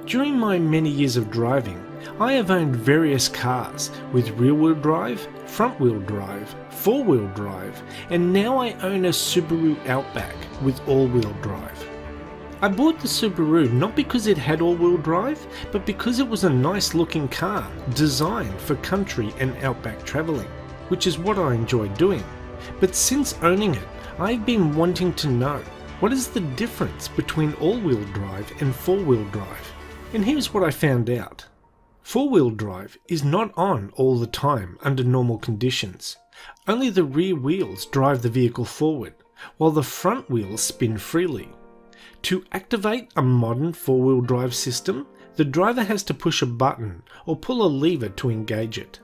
During my many years of driving, I have owned various cars with rear-wheel drive, front-wheel drive, four-wheel drive, and now I own a Subaru Outback with all-wheel drive. I bought the Subaru not because it had all-wheel drive, but because it was a nice looking car designed for country and outback travelling, which is what I enjoy doing. But since owning it, I've been wanting to know, what is the difference between all-wheel drive and four-wheel drive? And here's what I found out. Four-wheel drive is not on all the time under normal conditions. Only the rear wheels drive the vehicle forward, while the front wheels spin freely. To activate a modern four-wheel drive system, the driver has to push a button or pull a lever to engage it.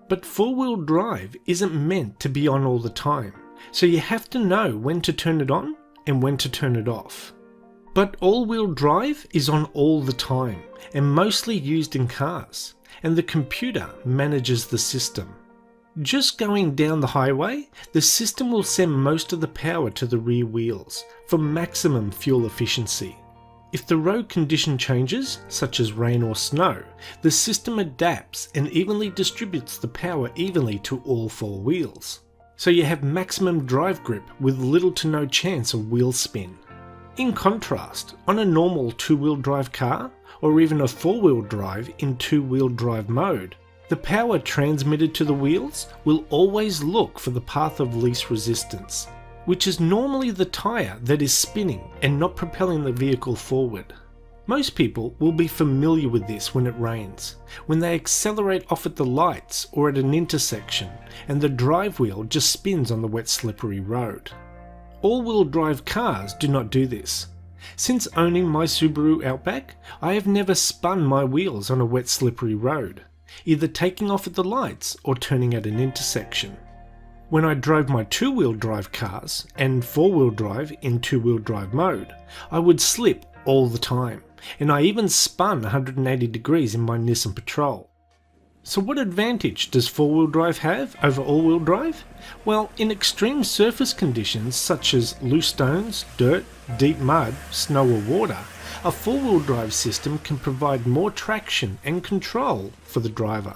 But four-wheel drive isn't meant to be on all the time, so you have to know when to turn it on and when to turn it off. But all-wheel drive is on all the time and mostly used in cars, and the computer manages the system. Just going down the highway, the system will send most of the power to the rear wheels for maximum fuel efficiency. If the road condition changes, such as rain or snow, the system adapts and evenly distributes the power evenly to all four wheels. So you have maximum drive grip with little to no chance of wheel spin. In contrast, on a normal two-wheel drive car, or even a four-wheel drive in two-wheel drive mode, the power transmitted to the wheels will always look for the path of least resistance, which is normally the tyre that is spinning and not propelling the vehicle forward. Most people will be familiar with this when it rains, when they accelerate off at the lights or at an intersection and the drive wheel just spins on the wet slippery road. All-wheel drive cars do not do this. Since owning my Subaru Outback, I have never spun my wheels on a wet slippery road, either taking off at the lights or turning at an intersection. When I drove my two-wheel drive cars and four-wheel drive in two-wheel drive mode, I would slip all the time, and I even spun 180 degrees in my Nissan Patrol. So what advantage does four-wheel drive have over all-wheel drive? Well, in extreme surface conditions such as loose stones, dirt, deep mud, snow or water, a four-wheel drive system can provide more traction and control for the driver.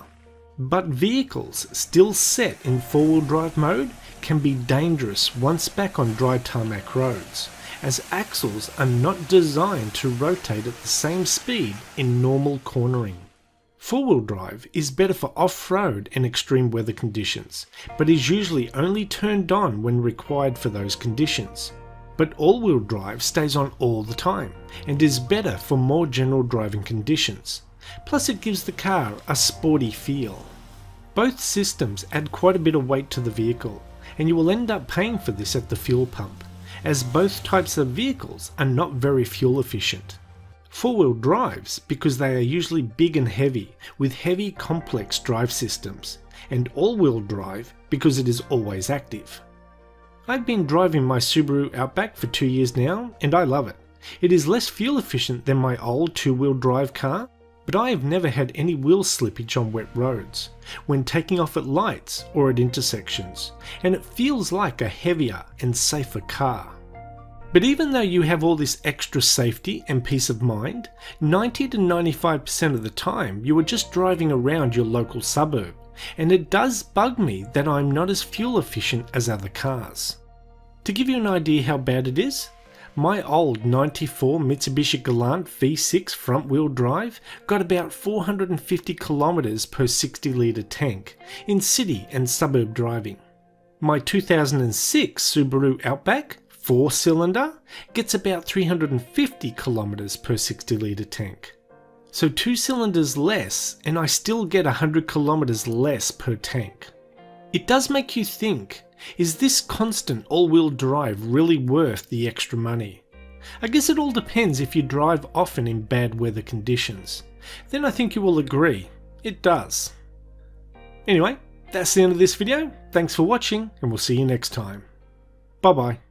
But vehicles still set in four-wheel drive mode can be dangerous once back on dry tarmac roads, as axles are not designed to rotate at the same speed in normal cornering. Four-wheel drive is better for off-road and extreme weather conditions, but is usually only turned on when required for those conditions. But all-wheel drive stays on all the time and is better for more general driving conditions. Plus it gives the car a sporty feel. Both systems add quite a bit of weight to the vehicle, and you will end up paying for this at the fuel pump, as both types of vehicles are not very fuel efficient. Four-wheel drives because they are usually big and heavy with heavy complex drive systems, and all-wheel drive because it is always active. I've been driving my Subaru Outback for 2 years now and I love it. It is less fuel efficient than my old two-wheel drive car, but I have never had any wheel slippage on wet roads, when taking off at lights or at intersections, and it feels like a heavier and safer car. But even though you have all this extra safety and peace of mind, 90 to 95% of the time you are just driving around your local suburb, and it does bug me that I'm not as fuel efficient as other cars. To give you an idea how bad it is, my old 94 Mitsubishi Galant V6 front wheel drive got about 450 kilometers per 60 litre tank in city and suburb driving. My 2006 Subaru Outback 4-cylinder gets about 350 kilometers per 60 litre tank. So 2 cylinders less and I still get 100 kilometers less per tank. It does make you think, is this constant all-wheel drive really worth the extra money? I guess it all depends if you drive often in bad weather conditions. Then I think you will agree, it does. Anyway, that's the end of this video. Thanks for watching and we'll see you next time. Bye bye.